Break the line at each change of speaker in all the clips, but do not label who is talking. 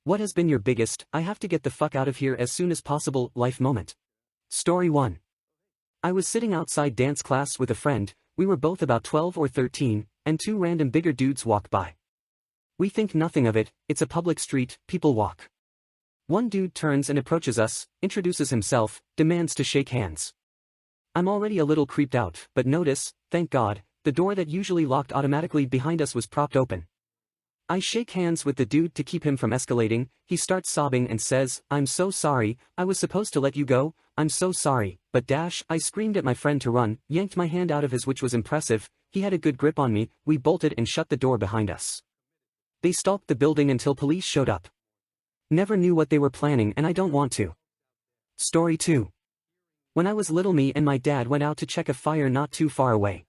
What has been your biggest, I have to get the fuck out of here as soon as possible, life moment? Story 1. I was sitting outside dance class with a friend, we were both about 12 or 13, and two random bigger dudes walk by. We think nothing of it, it's a public street, people walk. One dude turns and approaches us, introduces himself, demands to shake hands. I'm already a little creeped out, but notice, thank God, the door that usually locked automatically behind us was propped open. I shake hands with the dude to keep him from escalating, he starts sobbing and says, "I'm so sorry, I was supposed to let you go, I'm so sorry, but dash," I screamed at my friend to run, yanked my hand out of his, which was impressive, he had a good grip on me, we bolted and shut the door behind us. They stalked the building until police showed up. Never knew what they were planning and I don't want to. Story 2. When I was little, me and my dad went out to check a fire not too far away.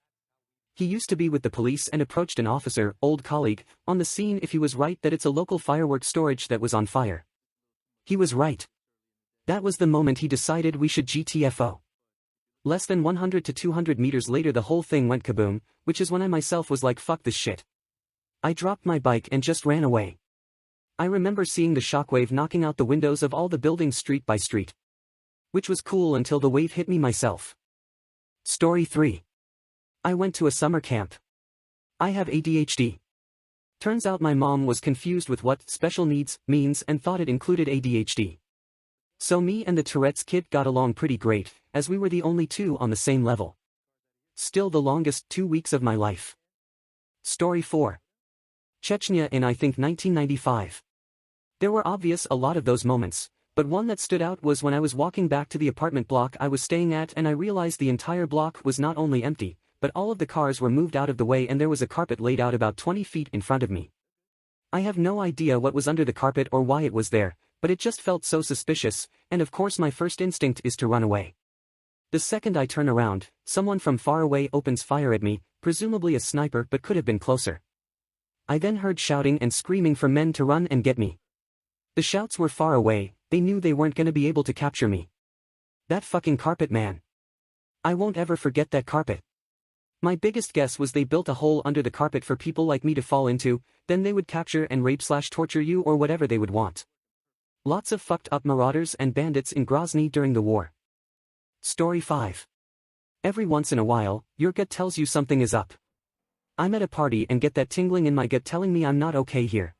He used to be with the police and approached an officer, old colleague, on the scene if he was right that it's a local fireworks storage that was on fire. He was right. That was the moment he decided we should GTFO. Less than 100 to 200 meters later the whole thing went kaboom, which is when I myself was like, fuck this shit. I dropped my bike and just ran away. I remember seeing the shockwave knocking out the windows of all the buildings street by street. Which was cool until the wave hit me myself. Story 3. I went to a summer camp. I have ADHD. Turns out my mom was confused with what special needs means and thought it included ADHD. So me and the Tourette's kid got along pretty great, as we were the only two on the same level. Still the longest 2 weeks of my life. Story 4. Chechnya in I think 1995. There were obvious a lot of those moments, but one that stood out was when I was walking back to the apartment block I was staying at and I realized the entire block was not only empty, but all of the cars were moved out of the way and there was a carpet laid out about 20 feet in front of me. I have no idea what was under the carpet or why it was there, but it just felt so suspicious, and of course my first instinct is to run away. The second I turn around, someone from far away opens fire at me, presumably a sniper but could have been closer. I then heard shouting and screaming for men to run and get me. The shouts were far away, they knew they weren't gonna be able to capture me. That fucking carpet, man. I won't ever forget that carpet. My biggest guess was they built a hole under the carpet for people like me to fall into, then they would capture and rape/torture you or whatever they would want. Lots of fucked up marauders and bandits in Grozny during the war. Story 5. Every once in a while, your gut tells you something is up. I'm at a party and get that tingling in my gut telling me I'm not okay here.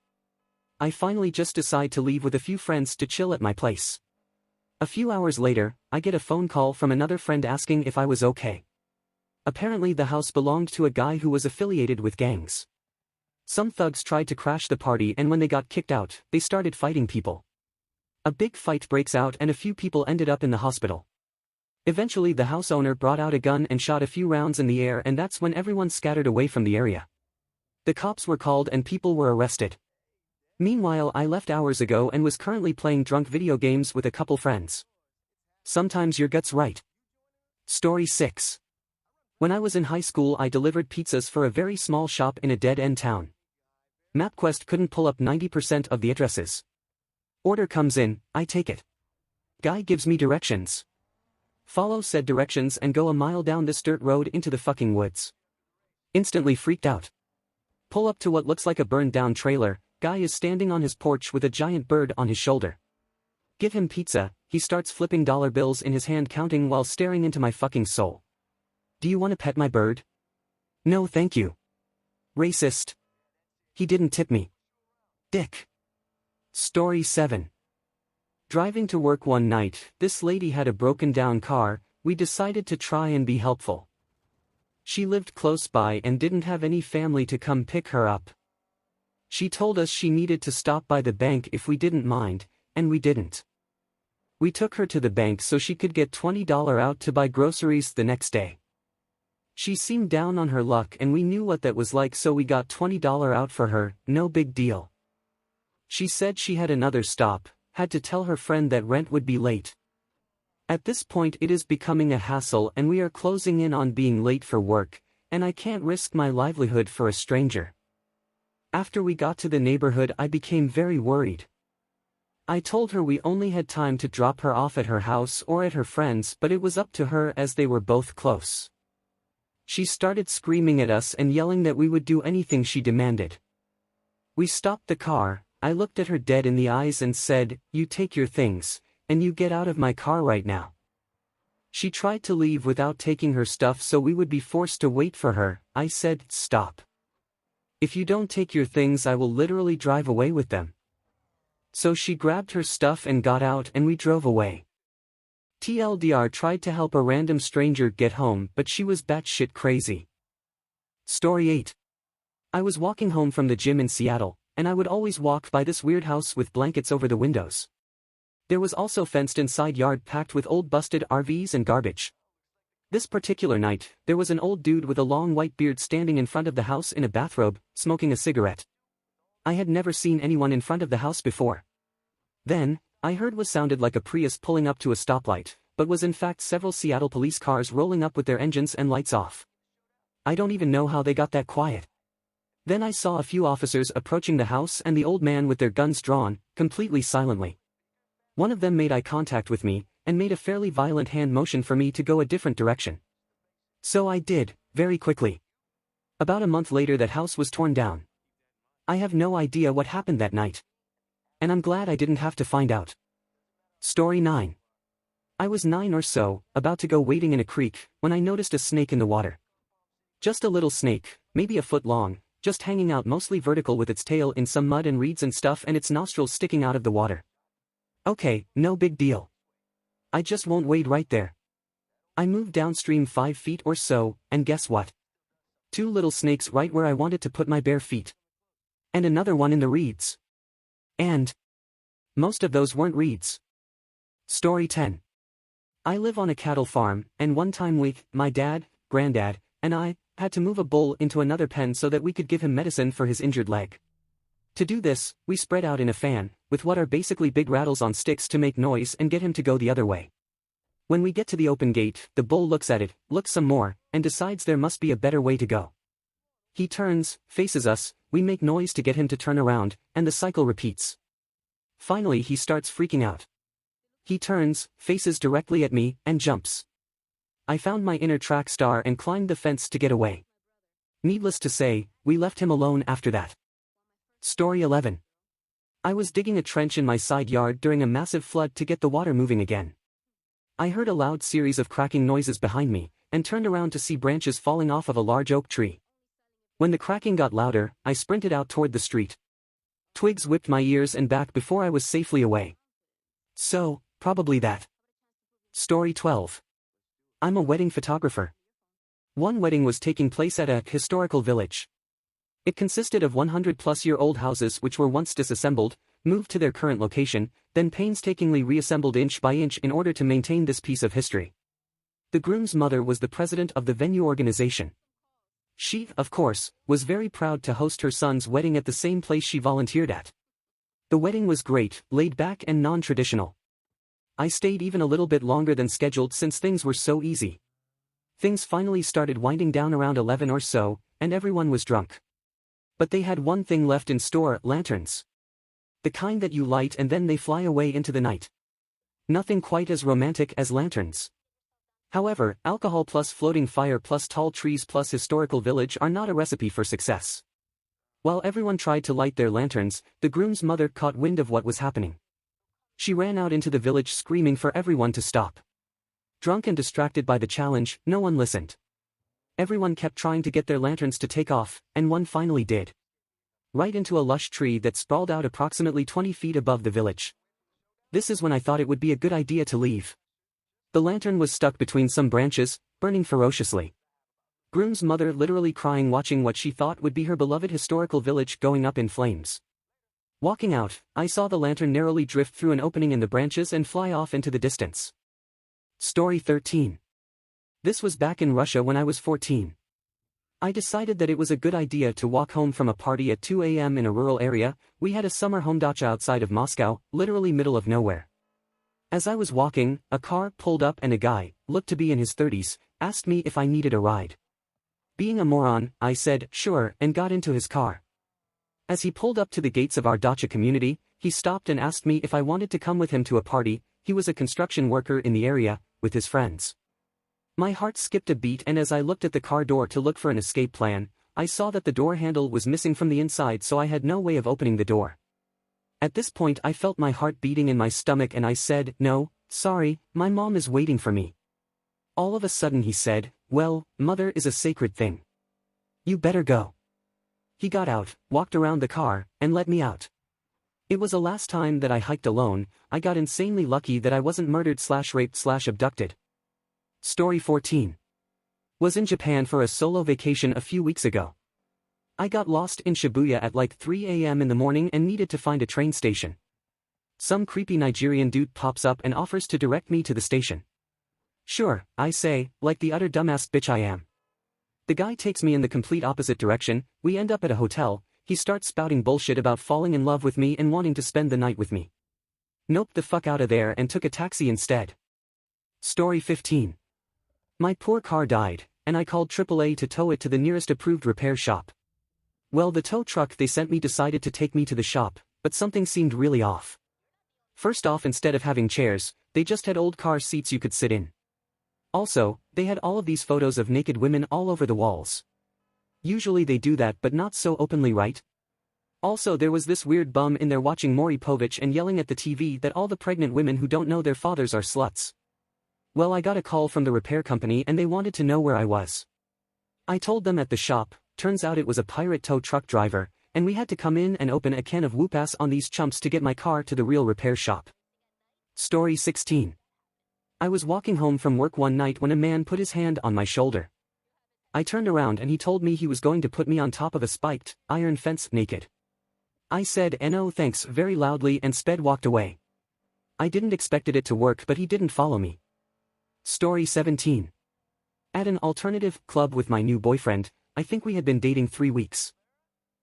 I finally just decide to leave with a few friends to chill at my place. A few hours later, I get a phone call from another friend asking if I was okay. Apparently the house belonged to a guy who was affiliated with gangs. Some thugs tried to crash the party and when they got kicked out, they started fighting people. A big fight breaks out and a few people ended up in the hospital. Eventually the house owner brought out a gun and shot a few rounds in the air and that's when everyone scattered away from the area. The cops were called and people were arrested. Meanwhile I left hours ago and was currently playing drunk video games with a couple friends. Sometimes your gut's right. Story 6. When I was in high school I delivered pizzas for a very small shop in a dead-end town. MapQuest couldn't pull up 90% of the addresses. Order comes in, I take it. Guy gives me directions. Follow said directions and go a mile down this dirt road into the fucking woods. Instantly freaked out. Pull up to what looks like a burned-down trailer, guy is standing on his porch with a giant bird on his shoulder. Give him pizza, he starts flipping dollar bills in his hand counting while staring into my fucking soul. Do you want to pet my bird? No thank you. Racist. He didn't tip me. Dick. Story 7. Driving to work one night, this lady had a broken down car, we decided to try and be helpful. She lived close by and didn't have any family to come pick her up. She told us she needed to stop by the bank if we didn't mind, and we didn't. We took her to the bank so she could get $20 out to buy groceries the next day. She seemed down on her luck and we knew what that was like so we got $20 out for her, no big deal. She said she had another stop, had to tell her friend that rent would be late. At this point it is becoming a hassle and we are closing in on being late for work, and I can't risk my livelihood for a stranger. After we got to the neighborhood I became very worried. I told her we only had time to drop her off at her house or at her friend's but it was up to her as they were both close. She started screaming at us and yelling that we would do anything she demanded. We stopped the car, I looked at her dead in the eyes and said, "You take your things, and you get out of my car right now." She tried to leave without taking her stuff so we would be forced to wait for her. I said, "Stop. If you don't take your things I will literally drive away with them." So she grabbed her stuff and got out and we drove away. TLDR tried to help a random stranger get home but she was batshit crazy. Story 8. I was walking home from the gym in Seattle, and I would always walk by this weird house with blankets over the windows. There was also fenced-in side yard packed with old busted RVs and garbage. This particular night, there was an old dude with a long white beard standing in front of the house in a bathrobe, smoking a cigarette. I had never seen anyone in front of the house before. Then, I heard what sounded like a Prius pulling up to a stoplight, but was in fact several Seattle police cars rolling up with their engines and lights off. I don't even know how they got that quiet. Then I saw a few officers approaching the house and the old man with their guns drawn, completely silently. One of them made eye contact with me, and made a fairly violent hand motion for me to go a different direction. So I did, very quickly. About a month later that house was torn down. I have no idea what happened that night. And I'm glad I didn't have to find out. Story 9. I was 9 or so, about to go wading in a creek, when I noticed a snake in the water. Just a little snake, maybe a foot long, just hanging out mostly vertical with its tail in some mud and reeds and stuff and its nostrils sticking out of the water. Okay, no big deal. I just won't wade right there. I moved downstream 5 feet or so, and guess what? 2 little snakes right where I wanted to put my bare feet. And another one in the reeds. And most of those weren't reeds. Story 10. I live on a cattle farm, and one time my dad, granddad, and I had to move a bull into another pen so that we could give him medicine for his injured leg. To do this, we spread out in a fan, with what are basically big rattles on sticks to make noise and get him to go the other way. When we get to the open gate, the bull looks at it, looks some more, and decides there must be a better way to go. He turns, faces us, we make noise to get him to turn around, and the cycle repeats. Finally he starts freaking out. He turns, faces directly at me, and jumps. I found my inner track star and climbed the fence to get away. Needless to say, we left him alone after that. Story 11. I was digging a trench in my side yard during a massive flood to get the water moving again. I heard a loud series of cracking noises behind me, and turned around to see branches falling off of a large oak tree. When the cracking got louder, I sprinted out toward the street. Twigs whipped my ears and back before I was safely away. So, probably that. Story 12. I'm a wedding photographer. One wedding was taking place at a historical village. It consisted of 100-plus-year-old houses which were once disassembled, moved to their current location, then painstakingly reassembled inch by inch in order to maintain this piece of history. The groom's mother was the president of the venue organization. She, of course, was very proud to host her son's wedding at the same place she volunteered at. The wedding was great, laid back and non-traditional. I stayed even a little bit longer than scheduled since things were so easy. Things finally started winding down around 11 or so, and everyone was drunk. But they had one thing left in store: lanterns. The kind that you light and then they fly away into the night. Nothing quite as romantic as lanterns. However, alcohol plus floating fire plus tall trees plus historical village are not a recipe for success. While everyone tried to light their lanterns, the groom's mother caught wind of what was happening. She ran out into the village screaming for everyone to stop. Drunk and distracted by the challenge, no one listened. Everyone kept trying to get their lanterns to take off, and one finally did. Right into a lush tree that sprawled out approximately 20 feet above the village. This is when I thought it would be a good idea to leave. The lantern was stuck between some branches, burning ferociously. Groom's mother literally crying watching what she thought would be her beloved historical village going up in flames. Walking out, I saw the lantern narrowly drift through an opening in the branches and fly off into the distance. Story 13. This was back in Russia when I was 14. I decided that it was a good idea to walk home from a party at 2 a.m. in a rural area. We had a summer home dacha outside of Moscow, literally middle of nowhere. As I was walking, a car pulled up and a guy, looked to be in his 30s, asked me if I needed a ride. Being a moron, I said, sure, and got into his car. As he pulled up to the gates of our dacha community, he stopped and asked me if I wanted to come with him to a party. He was a construction worker in the area, with his friends. My heart skipped a beat, and as I looked at the car door to look for an escape plan, I saw that the door handle was missing from the inside, so I had no way of opening the door. At this point I felt my heart beating in my stomach and I said, "No, sorry, my mom is waiting for me." All of a sudden he said, "Well, mother is a sacred thing. You better go." He got out, walked around the car, and let me out. It was the last time that I hiked alone. I got insanely lucky that I wasn't murdered/raped/abducted. Story 14. Was in Japan for a solo vacation a few weeks ago. I got lost in Shibuya at like 3 a.m. in the morning and needed to find a train station. Some creepy Nigerian dude pops up and offers to direct me to the station. Sure, I say, like the utter dumbass bitch I am. The guy takes me in the complete opposite direction. We end up at a hotel. He starts spouting bullshit about falling in love with me and wanting to spend the night with me. Noped the fuck out of there and took a taxi instead. Story 15. My poor car died, and I called AAA to tow it to the nearest approved repair shop. Well, the tow truck they sent me decided to take me to the shop, but something seemed really off. First off, instead of having chairs, they just had old car seats you could sit in. Also, they had all of these photos of naked women all over the walls. Usually they do that, but not so openly, right? Also, there was this weird bum in there watching Maury Povich and yelling at the TV that all the pregnant women who don't know their fathers are sluts. Well, I got a call from the repair company and they wanted to know where I was. I told them at the shop. Turns out it was a pirate tow truck driver, and we had to come in and open a can of whoop-ass on these chumps to get my car to the real repair shop. Story 16. I was walking home from work one night when a man put his hand on my shoulder. I turned around and he told me he was going to put me on top of a spiked, iron fence naked. I said "No thanks" very loudly and walked away. I didn't expect it to work, but he didn't follow me. Story 17. At an alternative club with my new boyfriend. I think we had been dating 3 weeks.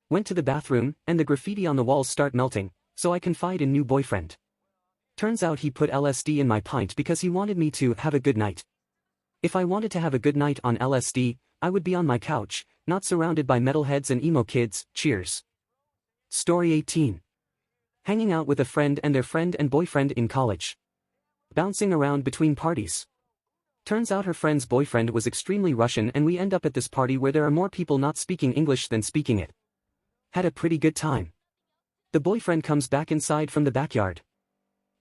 Went to the bathroom, and the graffiti on the walls start melting, so I confide in new boyfriend. Turns out he put LSD in my pint because he wanted me to have a good night. If I wanted to have a good night on LSD, I would be on my couch, not surrounded by metalheads and emo kids. Cheers. Story 18. Hanging out with a friend and their friend and boyfriend in college. Bouncing around between parties. Turns out her friend's boyfriend was extremely Russian and we end up at this party where there are more people not speaking English than speaking it. Had a pretty good time. The boyfriend comes back inside from the backyard.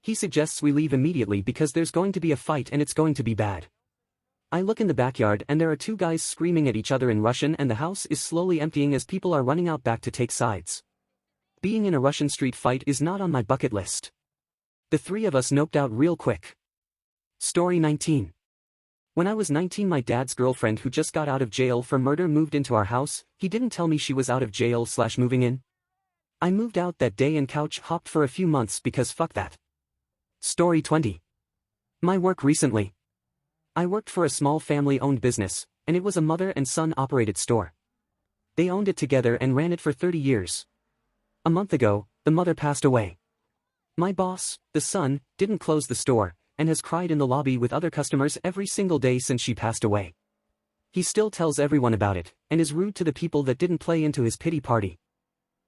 He suggests we leave immediately because there's going to be a fight and it's going to be bad. I look in the backyard and there are 2 guys screaming at each other in Russian and the house is slowly emptying as people are running out back to take sides. Being in a Russian street fight is not on my bucket list. The 3 of us noped out real quick. Story 19. When I was 19, my dad's girlfriend who just got out of jail for murder moved into our house. He didn't tell me she was out of jail/moving in. I moved out that day and couch hopped for a few months because fuck that. Story 20. My work recently. I worked for a small family-owned business, and it was a mother and son operated store. They owned it together and ran it for 30 years. A month ago, the mother passed away. My boss, the son, didn't close the store, and has cried in the lobby with other customers every single day since she passed away. He still tells everyone about it, and is rude to the people that didn't play into his pity party.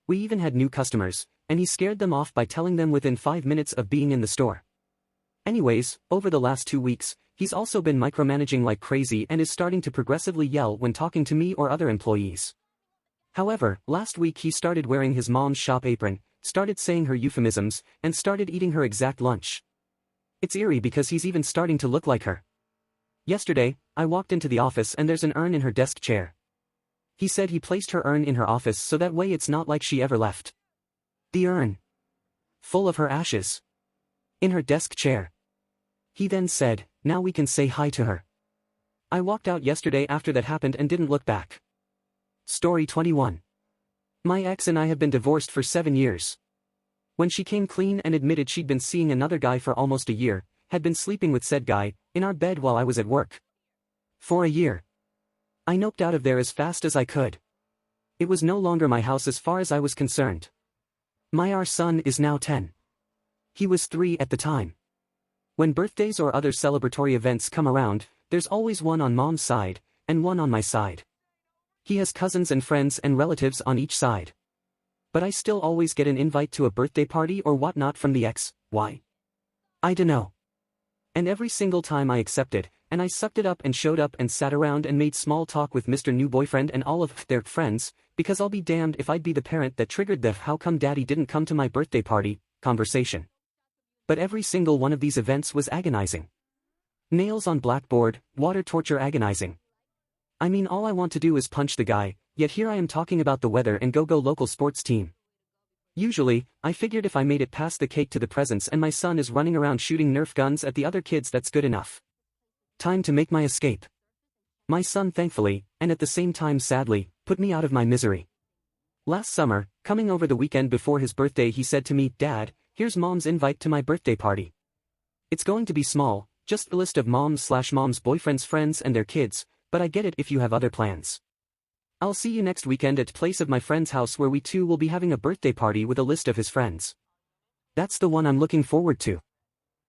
We even had new customers, and he scared them off by telling them within 5 minutes of being in the store. Anyways, over the last 2 weeks, he's also been micromanaging like crazy and is starting to progressively yell when talking to me or other employees. However, last week he started wearing his mom's shop apron, started saying her euphemisms, and started eating her exact lunch. It's eerie because he's even starting to look like her. Yesterday, I walked into the office and there's an urn in her desk chair. He said he placed her urn in her office so that way it's not like she ever left. The urn. Full of her ashes. In her desk chair. He then said, "Now we can say hi to her." I walked out yesterday after that happened and didn't look back. Story 21. My ex and I have been divorced for 7 years. When she came clean and admitted she'd been seeing another guy for almost a year, had been sleeping with said guy, in our bed while I was at work. For a year. I noped out of there as fast as I could. It was no longer my house as far as I was concerned. Our son is now 10. He was 3 at the time. When birthdays or other celebratory events come around, there's always one on mom's side, and one on my side. He has cousins and friends and relatives on each side. But I still always get an invite to a birthday party or whatnot from the ex. Why? I dunno. And every single time I accepted, and I sucked it up and showed up and sat around and made small talk with Mr. New Boyfriend and all of their friends, Because I'll be damned if I'd be the parent that triggered the "how come daddy didn't come to my birthday party" conversation. But every single one of these events was agonizing. Nails on blackboard, water torture agonizing. I mean, all I want to do is punch the guy, yet here I am talking about the weather and go local sports team. Usually, I figured if I made it past the cake to the presents and my son is running around shooting Nerf guns at the other kids, that's good enough. Time to make my escape. My son thankfully, and at the same time sadly, put me out of my misery. Last summer, coming over the weekend before his birthday, he said to me, "Dad, here's Mom's invite to my birthday party. It's going to be small, just a list of Mom's boyfriend's friends and their kids, but I get it if you have other plans. I'll see you next weekend at place of my friend's house where we too will be having a birthday party with a list of his friends." That's the one I'm looking forward to.